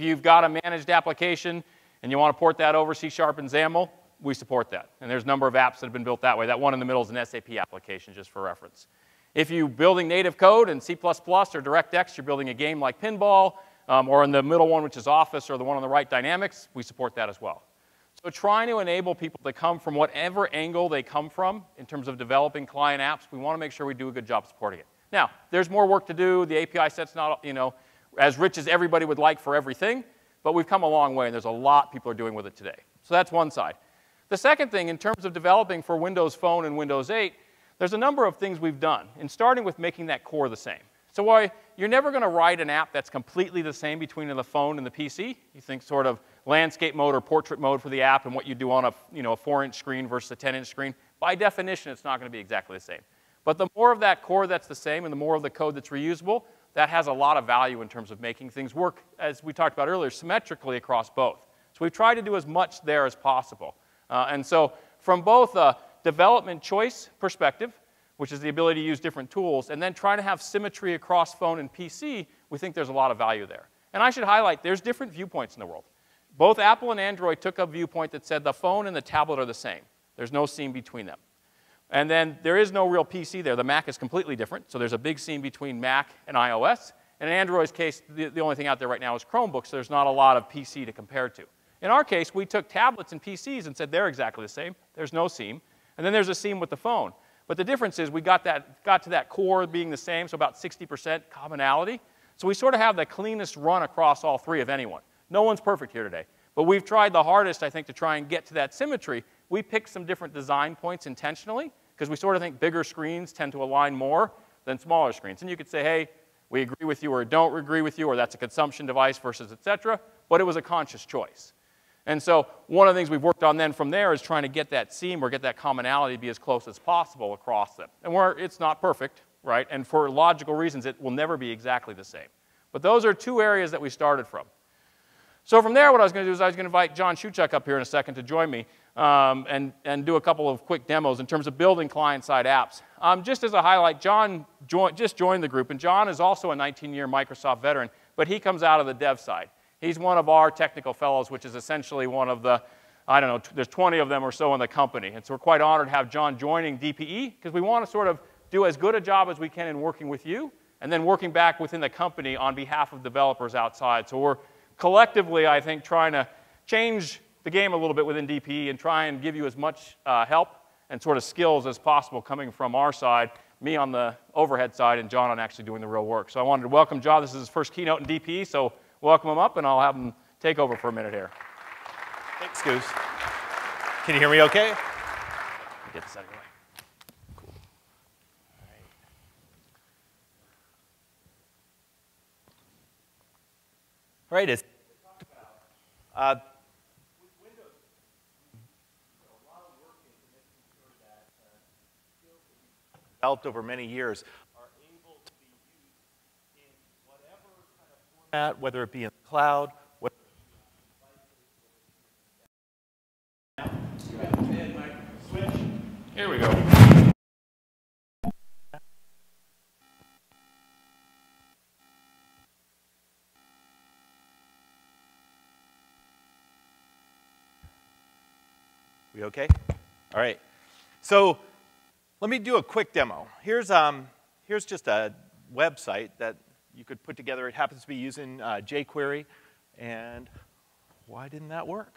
you've got a managed application and you want to port that over C# and XAML, we support that. And there's a number of apps that have been built that way. That one in the middle is an SAP application, just for reference. If you're building native code in C++ or DirectX, you're building a game like Pinball, or in the middle one, which is Office, or the one on the right, Dynamics, we support that as well. So trying to enable people to come from whatever angle they come from in terms of developing client apps, we want to make sure we do a good job supporting it. Now, there's more work to do. The API set's not, as rich as everybody would like for everything, but we've come a long way, and there's a lot people are doing with it today. So that's one side. The second thing, in terms of developing for Windows Phone and Windows 8, there's a number of things we've done, and starting with making that core the same. So while you're never going to write an app that's completely the same between the phone and the PC, you think sort of landscape mode or portrait mode for the app and what you do on a 4-inch screen versus a 10-inch screen, by definition, it's not going to be exactly the same. But the more of that core that's the same and the more of the code that's reusable, that has a lot of value in terms of making things work, as we talked about earlier, symmetrically across both. So we've tried to do as much there as possible. And so from both a development choice perspective, which is the ability to use different tools, and then trying to have symmetry across phone and PC, we think there's a lot of value there. And I should highlight, there's different viewpoints in the world. Both Apple and Android took a viewpoint that said the phone and the tablet are the same. There's no seam between them. And then there is no real PC there. The Mac is completely different, so there's a big seam between Mac and iOS. And in Android's case, the only thing out there right now is Chromebooks, so there's not a lot of PC to compare to. In our case, we took tablets and PCs and said they're exactly the same. There's no seam. And then there's a seam with the phone. But the difference is we got to that core being the same, so about 60% commonality. So we sort of have the cleanest run across all three of anyone. No one's perfect here today. But we've tried the hardest, I think, to try and get to that symmetry. We picked some different design points intentionally, because we sort of think bigger screens tend to align more than smaller screens. And you could say, hey, we agree with you or don't agree with you, or that's a consumption device versus et cetera. But it was a conscious choice. And so one of the things we've worked on then from there is trying to get that seam or get that commonality to be as close as possible across them. And it's not perfect, right? And for logical reasons, it will never be exactly the same. But those are two areas that we started from. So from there, what I was going to do is I was going to invite John Shuchuk up here in a second to join me and do a couple of quick demos in terms of building client-side apps. Just as a highlight, John just joined the group, and John is also a 19-year Microsoft veteran, but he comes out of the dev side. He's one of our technical fellows, which is essentially one of the, I don't know, there's 20 of them or so in the company. And so we're quite honored to have John joining DPE, because we want to sort of do as good a job as we can in working with you, and then working back within the company on behalf of developers outside. So we're collectively, I think, trying to change the game a little bit within DPE and try and give you as much help and sort of skills as possible coming from our side, me on the overhead side and John on actually doing the real work. So I wanted to welcome John. This is his first keynote in DPE, so welcome him up, and I'll have him take over for a minute here. Thanks, Goose. Can you hear me okay? Get this out of your way. Cool. All right, as with Windows, a lot of work into making sure that skills that we've developed over many years are able to be used in whatever kind of format, whether it be in the cloud, whether it be on devices. Here we go. We okay? All right. So let me do a quick demo. Here's just a website that you could put together. It happens to be using jQuery. And why didn't that work?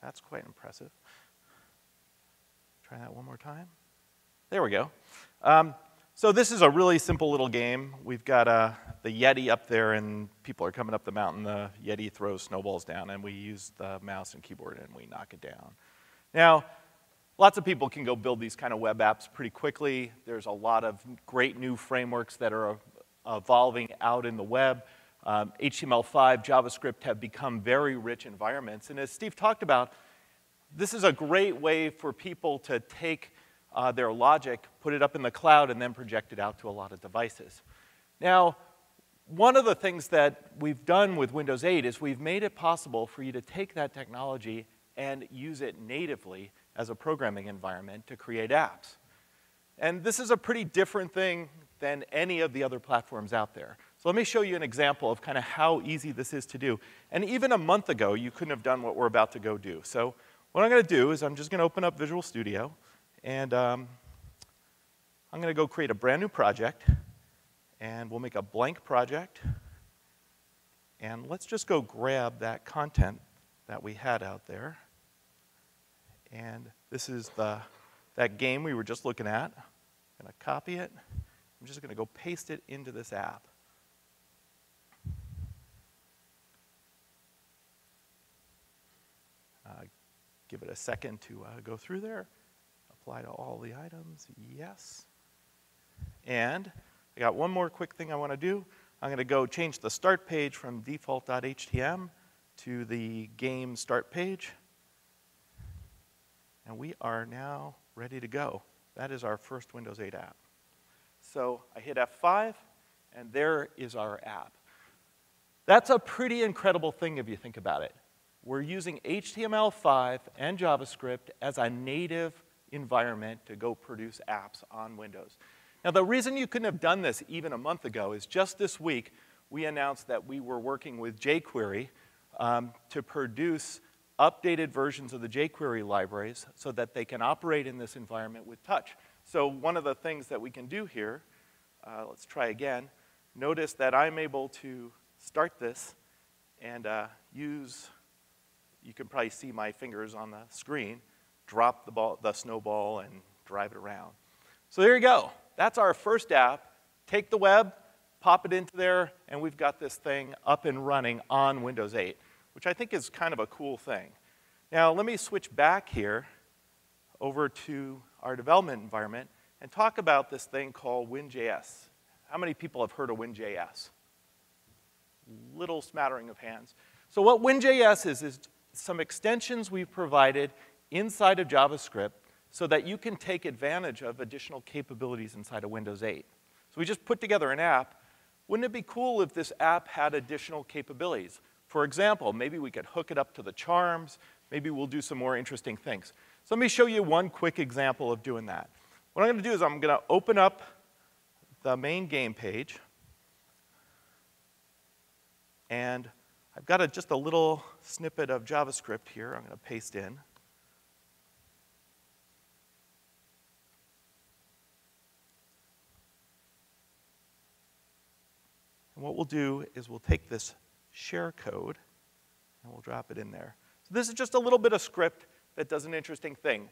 That's quite impressive. Try that one more time. There we go. So this is a really simple little game. We've got the Yeti up there, and people are coming up the mountain. The Yeti throws snowballs down, and we use the mouse and keyboard, and we knock it down. Now, lots of people can go build these kind of web apps pretty quickly. There's a lot of great new frameworks that are evolving out in the web. HTML5, JavaScript have become very rich environments. And as Steve talked about, this is a great way for people to take their logic, put it up in the cloud, and then project it out to a lot of devices. Now, one of the things that we've done with Windows 8 is we've made it possible for you to take that technology and use it natively as a programming environment to create apps. And this is a pretty different thing than any of the other platforms out there. So let me show you an example of kind of how easy this is to do. And even a month ago, you couldn't have done what we're about to go do. So what I'm going to do is I'm just going to open up Visual Studio, and I'm going to go create a brand new project, and we'll make a blank project. And let's just go grab that content that we had out there. And this is that game we were just looking at. I'm going to copy it. I'm just going to go paste it into this app. Give it a second to go through there. Apply to all the items, yes. And I got one more quick thing I want to do. I'm going to go change the start page from default.htm to the game start page. And we are now ready to go. That is our first Windows 8 app. So I hit F5, and there is our app. That's a pretty incredible thing if you think about it. We're using HTML5 and JavaScript as a native environment to go produce apps on Windows. Now, the reason you couldn't have done this even a month ago is just this week, we announced that we were working with jQuery to produce updated versions of the jQuery libraries so that they can operate in this environment with touch. So one of the things that we can do here, let's try again. Notice that I'm able to start this and use, you can probably see my fingers on the screen, drop the snowball and drive it around. So there you go. That's our first app. Take the web, pop it into there, and we've got this thing up and running on Windows 8, which I think is kind of a cool thing. Now, let me switch back here over to our development environment and talk about this thing called WinJS. How many people have heard of WinJS? Little smattering of hands. So what WinJS is some extensions we've provided inside of JavaScript so that you can take advantage of additional capabilities inside of Windows 8. So we just put together an app. Wouldn't it be cool if this app had additional capabilities? For example, maybe we could hook it up to the charms. Maybe we'll do some more interesting things. So let me show you one quick example of doing that. What I'm going to do is I'm going to open up the main game page. And I've got just a little snippet of JavaScript here I'm going to paste in. And what we'll do is we'll take this share code and we'll drop it in there. So this is just a little bit of script that does an interesting thing.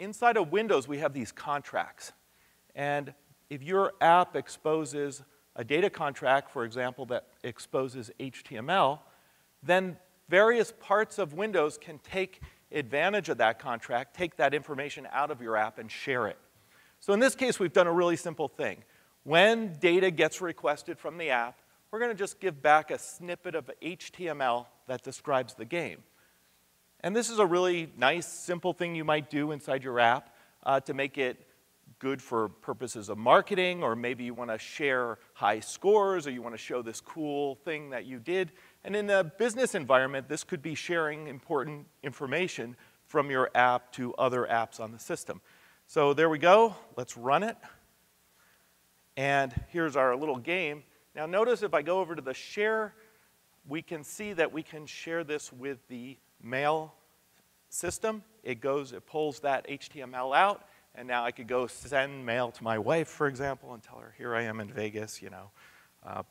Inside of Windows, we have these contracts. And if your app exposes a data contract, for example, that exposes HTML, then various parts of Windows can take advantage of that contract, take that information out of your app and share it. So in this case, we've done a really simple thing. When data gets requested from the app, we're going to just give back a snippet of HTML that describes the game. And this is a really nice, simple thing you might do inside your app to make it good for purposes of marketing, or maybe you want to share high scores, or you want to show this cool thing that you did. And in a business environment, this could be sharing important information from your app to other apps on the system. So there we go. Let's run it. And here's our little game. Now notice if I go over to the share, we can see that we can share this with the mail system. It pulls that HTML out, and now I could go send mail to my wife, for example, and tell her, here I am in Vegas,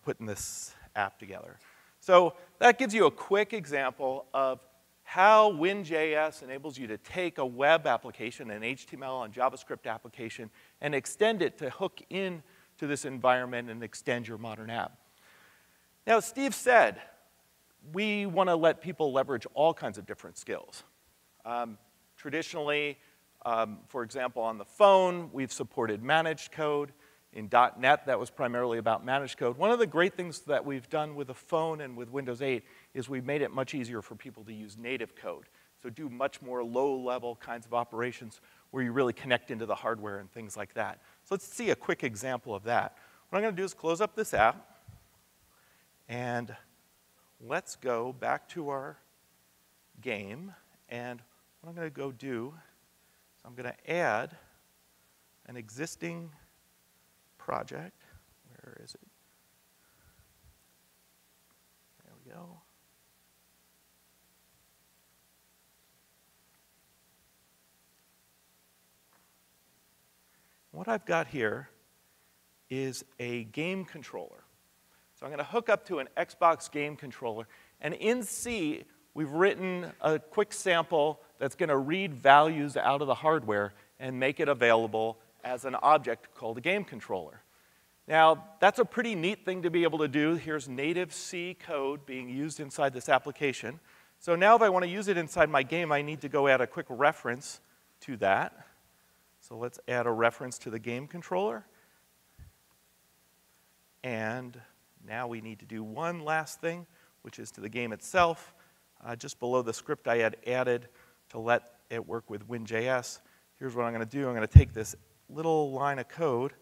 putting this app together. So that gives you a quick example of how WinJS enables you to take a web application, an HTML and JavaScript application, and extend it to hook in to this environment and extend your modern app. Now, as Steve said, we want to let people leverage all kinds of different skills. Traditionally, for example, on the phone, we've supported managed code. In .NET, that was primarily about managed code. One of the great things that we've done with the phone and with Windows 8 is we've made it much easier for people to use native code. So do much more low-level kinds of operations where you really connect into the hardware and things like that. So let's see a quick example of that. What I'm going to do is close up this app, and let's go back to our game. And what I'm going to go do is I'm going to add an existing project. Where is it? we go. What I've got here is a game controller. So I'm going to hook up to an Xbox game controller. And in C, we've written a quick sample that's going to read values out of the hardware and make it available as an object called a game controller. Now, that's a pretty neat thing to be able to do. Here's native C code being used inside this application. So now if I want to use it inside my game, I need to go add a quick reference to that. So let's add a reference to the game controller. And now we need to do one last thing, which is to the game itself. Just below the script I had added to let it work with Win.js. Here's what I'm going to do. I'm going to take this little line of code.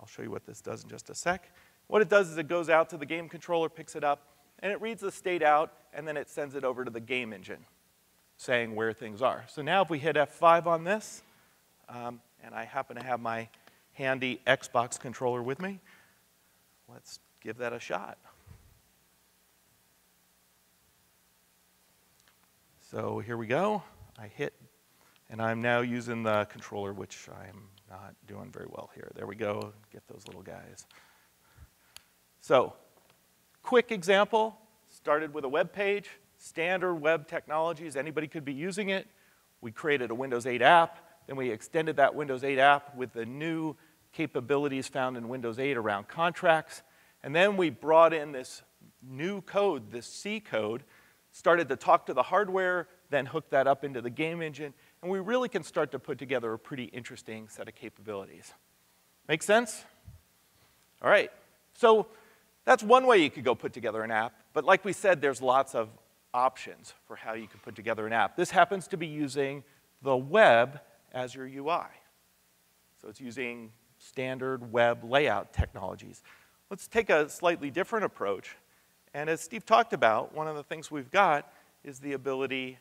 I'll show you what this does in just a sec. What it does is it goes out to the game controller, picks it up, and it reads the state out, and then it sends it over to the game engine, saying where things are. So now if we hit F5 on this, and I happen to have my handy Xbox controller with me, let's give that a shot. So here we go. I hit, and I'm now using the controller, which I'm not doing very well here. There we go. Get those little guys. So, quick example. Started with a web page, standard web technologies. Anybody could be using it. We created a Windows 8 app. Then we extended that Windows 8 app with the new capabilities found in Windows 8 around contracts. And then we brought in this new code, this C code, started to talk to the hardware, then hooked that up into the game engine, and we really can start to put together a pretty interesting set of capabilities. Make sense? All right. So that's one way you could go put together an app, but like we said, there's lots of options for how you can put together an app. This happens to be using the web as your UI. So it's using standard web layout technologies. Let's take a slightly different approach. And as Steve talked about, one of the things we've got is the ability,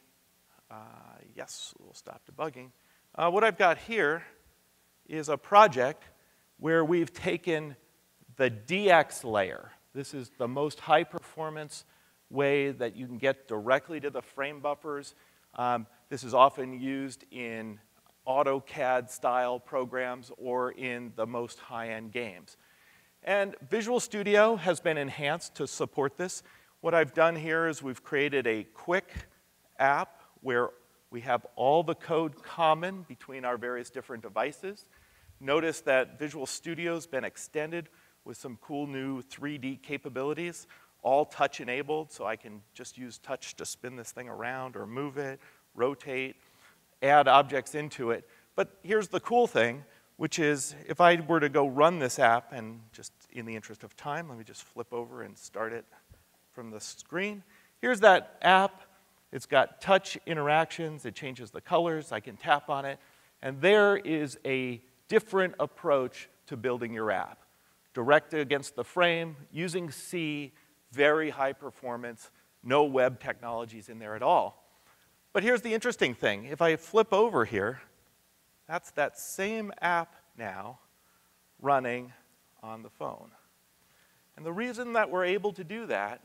yes, we'll stop debugging. What I've got here is a project where we've taken the DX layer. This is the most high performance way that you can get directly to the frame buffers. This is often used in AutoCAD style programs or in the most high-end games. And Visual Studio has been enhanced to support this. What I've done here is we've created a quick app where we have all the code common between our various different devices. Notice that Visual Studio's been extended with some cool new 3D capabilities, all touch enabled, so I can just use touch to spin this thing around or move it, rotate, add objects into it. But here's the cool thing, which is if I were to go run this app, and just in the interest of time, let me just flip over and start it from the screen. Here's that app. It's got touch interactions. It changes the colors. I can tap on it. And there is a different approach to building your app. Directed against the frame, using C, very high performance, no web technologies in there at all. But here's the interesting thing. If I flip over here, that's that same app now running on the phone. And the reason that we're able to do that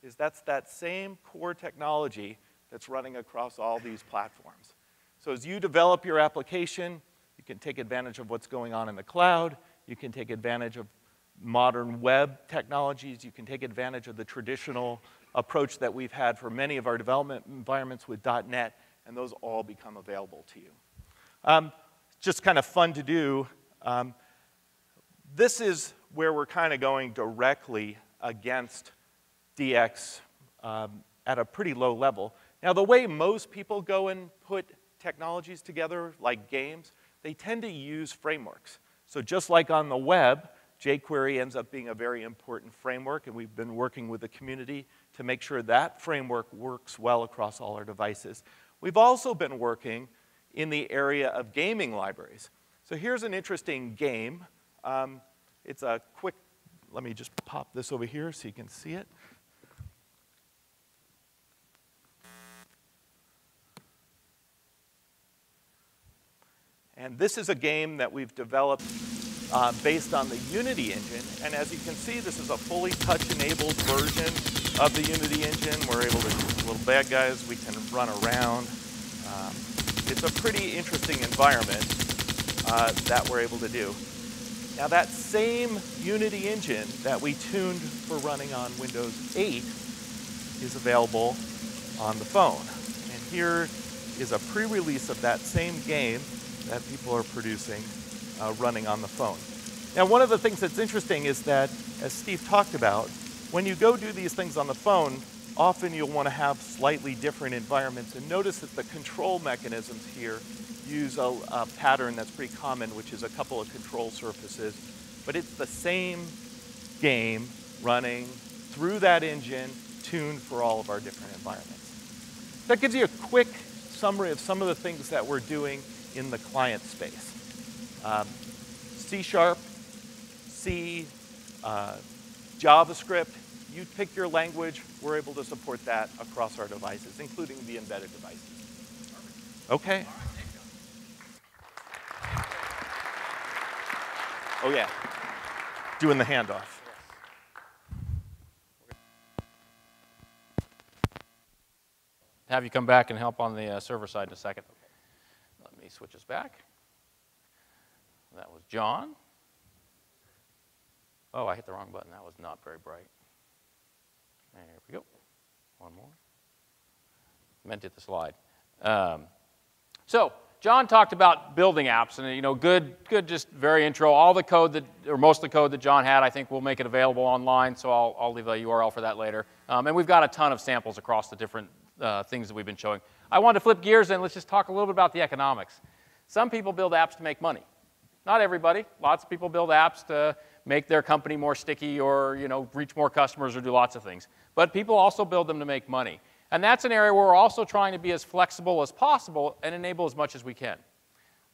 is that's that same core technology that's running across all these platforms. So as you develop your application, you can take advantage of what's going on in the cloud. You can take advantage of modern web technologies. You can take advantage of the traditional approach that we've had for many of our development environments with .NET, and those all become available to you. Just kind of fun to do. This is where we're kind of going directly against DX at a pretty low level. Now, the way most people go and put technologies together, like games, they tend to use frameworks. So just like on the web, jQuery ends up being a very important framework, and we've been working with the community to make sure that framework works well across all our devices. We've also been working in the area of gaming libraries. So here's an interesting game. It's a quick, let me just pop this over here so you can see it. And this is a game that we've developed based on the Unity engine. And as you can see, this is a fully touch-enabled version of the Unity engine. We're able to, little bad guys, we can run around. It's a pretty interesting environment that we're able to do. Now that same Unity engine that we tuned for running on Windows 8 is available on the phone. And here is a pre-release of that same game that people are producing running on the phone. Now one of the things that's interesting is that, as Steve talked about, when you go do these things on the phone, often you'll want to have slightly different environments. And notice that the control mechanisms here use a pattern that's pretty common, which is a couple of control surfaces. But it's the same game running through that engine, tuned for all of our different environments. That gives you a quick summary of some of the things that we're doing in the client space. C#, C, JavaScript, you pick your language, we're able to support that across our devices, including the embedded devices. Okay. Oh yeah, doing the handoff. Have you come back and help on the server side in a second. Let me switch us back. That was John. Oh, I hit the wrong button. That was not very bright. There we go. One more. Meant to hit the slide. So John talked about building apps, and good, just very intro. All the code that, or most of the code that John had, I think we'll make it available online. So I'll leave a URL for that later. And we've got a ton of samples across the different things that we've been showing. I wanted to flip gears and let's just talk a little bit about the economics. Some people build apps to make money. Not everybody. Lots of people build apps to make their company more sticky or reach more customers or do lots of things. But people also build them to make money. And that's an area where we're also trying to be as flexible as possible and enable as much as we can.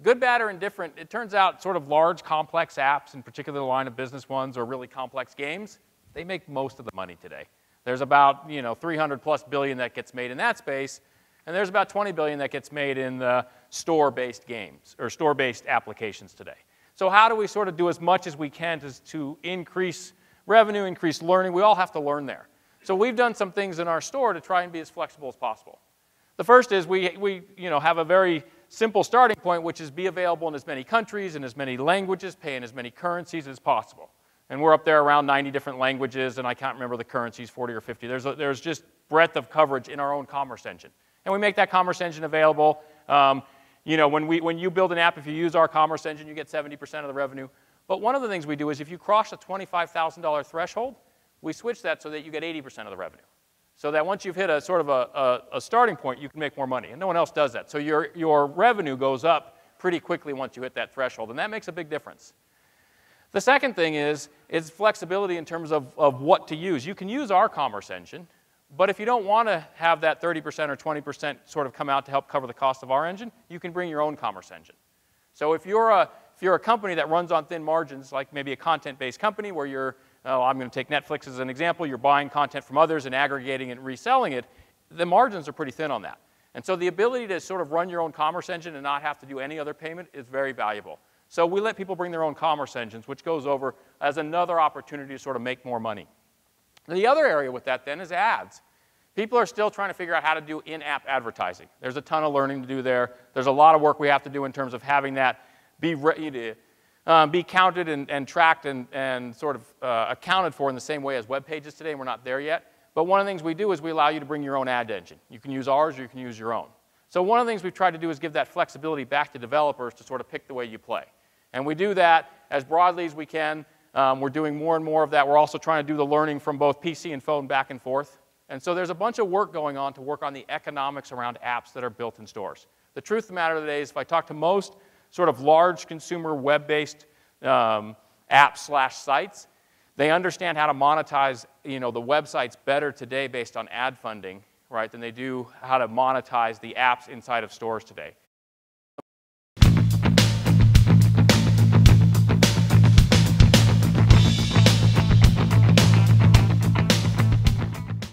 Good, bad, or indifferent, it turns out sort of large, complex apps, in particular the line of business ones or really complex games, they make most of the money today. There's about 300+ billion that gets made in that space, and there's about 20 billion that gets made in the store-based games or store-based applications today. So how do we sort of do as much as we can to increase revenue, increase learning? We all have to learn there. So we've done some things in our store to try and be as flexible as possible. The first is we have a very simple starting point, which is be available in as many countries, in as many languages, pay in as many currencies as possible. And we're up there around 90 different languages, and I can't remember the currencies, 40 or 50. There's just breadth of coverage in our own commerce engine. And we make that commerce engine available. When you build an app, if you use our commerce engine, you get 70% of the revenue. But one of the things we do is if you cross a $25,000 threshold, we switch that so that you get 80% of the revenue. So that once you've hit a sort of a starting point, you can make more money. And no one else does that. So your revenue goes up pretty quickly once you hit that threshold. And that makes a big difference. The second thing is flexibility in terms of what to use. You can use our commerce engine, but if you don't want to have that 30% or 20% sort of come out to help cover the cost of our engine, you can bring your own commerce engine. So if you're a company that runs on thin margins, like maybe a content-based company where you're, I'm going to take Netflix as an example, you're buying content from others and aggregating it and reselling it, the margins are pretty thin on that. And so the ability to sort of run your own commerce engine and not have to do any other payment is very valuable. So we let people bring their own commerce engines, which goes over as another opportunity to sort of make more money. The other area with that then is ads. People are still trying to figure out how to do in-app advertising. There's a ton of learning to do there. There's a lot of work we have to do in terms of having that be counted and tracked and sort of accounted for in the same way as web pages today, and we're not there yet. But one of the things we do is we allow you to bring your own ad engine. You can use ours or you can use your own. So one of the things we've tried to do is give that flexibility back to developers to sort of pick the way you play. And we do that as broadly as we can. We're doing more and more of that. We're also trying to do the learning from both PC and phone back and forth. And so there's a bunch of work going on to work on the economics around apps that are built in stores. The truth of the matter today is if I talk to most sort of large consumer web-based apps/sites, they understand how to monetize the websites better today based on ad funding, right, than they do how to monetize the apps inside of stores today.